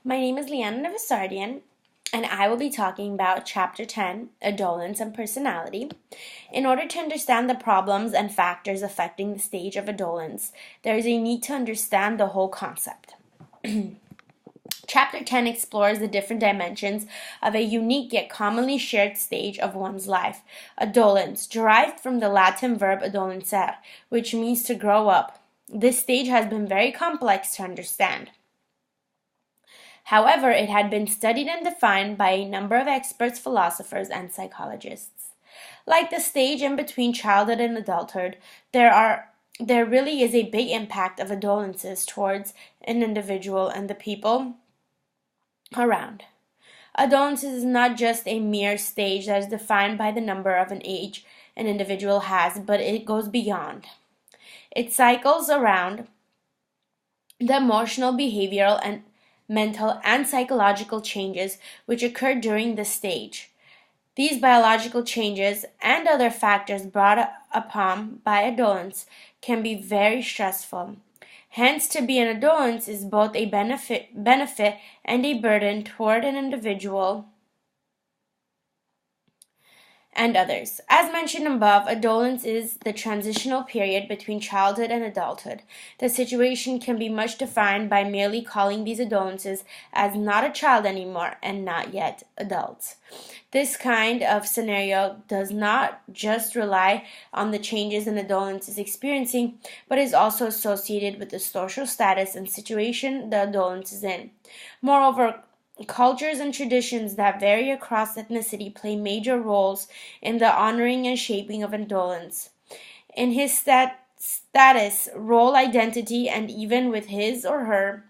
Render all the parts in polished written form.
My name is Leanna Navasardian, and I will be talking about Chapter 10, Adolescence and Personality. In order to understand the problems and factors affecting the stage of adolescence, there is a need to understand the whole concept. Chapter 10 explores the different dimensions of a unique yet commonly shared stage of one's life, adolescence, derived from the Latin verb adolescere, which means to grow up. This stage has been very complex to understand. However, it had been studied and defined by a number of experts, philosophers, and psychologists. Like the stage in between childhood and adulthood, there really is a big impact of adolescence towards an individual and the people around. Adolescence is not just a mere stage that is defined by the number of an age an individual has, but it goes beyond. It cycles around the emotional, behavioral, and mental and psychological changes which occur during this stage. These biological changes and other factors brought upon by adolescence can be very stressful. Hence, to be an adolescent is both a benefit and a burden toward an individual and others. As mentioned above, adolescence is the transitional period between childhood and adulthood. The situation can be much defined by merely calling these adolescents as not a child anymore and not yet adults. This kind of scenario does not just rely on the changes an adolescent is experiencing, but is also associated with the social status and situation the adolescent is in. Moreover, cultures and traditions that vary across ethnicity play major roles in the honoring and shaping of adolescence. In his status, role, identity, and even with his or her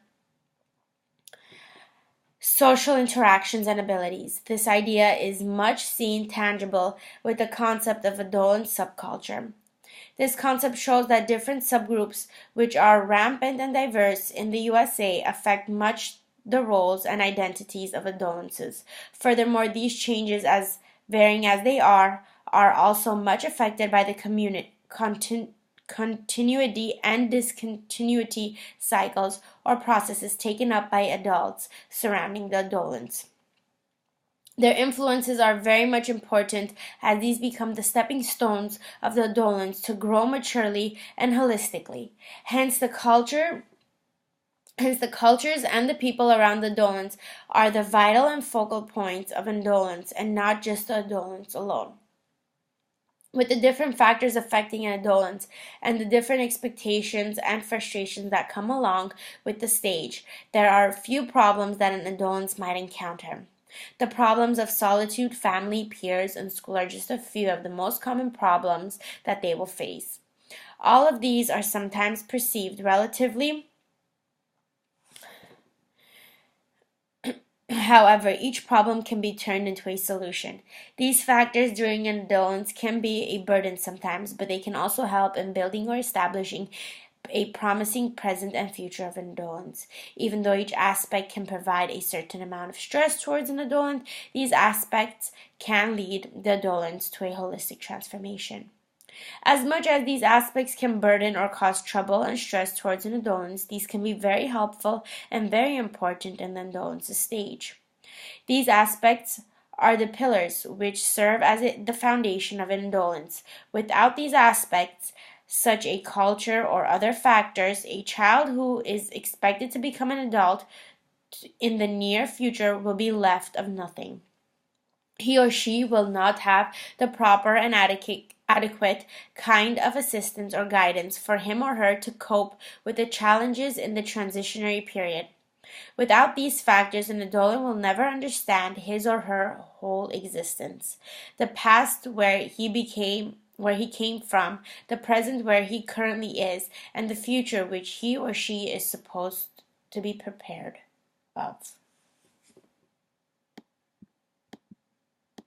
social interactions and abilities. This idea is much seen tangible with the concept of adolescent subculture. This concept shows that different subgroups, which are rampant and diverse in the USA, affect much the roles and identities of adolescents. Furthermore, these changes, as varying as they are also much affected by the continuity and discontinuity cycles or processes taken up by adults surrounding the adolescents. Their influences are very much important as these become the stepping stones of the adolescents to grow maturely and holistically. Hence, the cultures and the people around the adolescents are the vital and focal points of adolescence and not just the adolescents alone. With the different factors affecting an adolescent and the different expectations and frustrations that come along with the stage, there are a few problems that an adolescent might encounter. The problems of solitude, family, peers, and school are just a few of the most common problems that they will face. All of these are sometimes perceived relatively. However, each problem can be turned into a solution. These factors during an adolescence can be a burden sometimes, but they can also help in building or establishing a promising present and future of an adolescence. Even though each aspect can provide a certain amount of stress towards an adolescent, these aspects can lead the adolescence to a holistic transformation. As much as these aspects can burden or cause trouble and stress towards an adolescence, these can be very helpful and very important in the adolescence stage. These aspects are the pillars which serve as the foundation of an adolescence. Without these aspects, such a culture or other factors, a child who is expected to become an adult in the near future will be left of nothing. He or she will not have the proper and adequate kind of assistance or guidance for him or her to cope with the challenges in the transitionary period. Without these factors, an adolescent will never understand his or her whole existence. The past where he came from, the present where he currently is, and the future which he or she is supposed to be prepared of.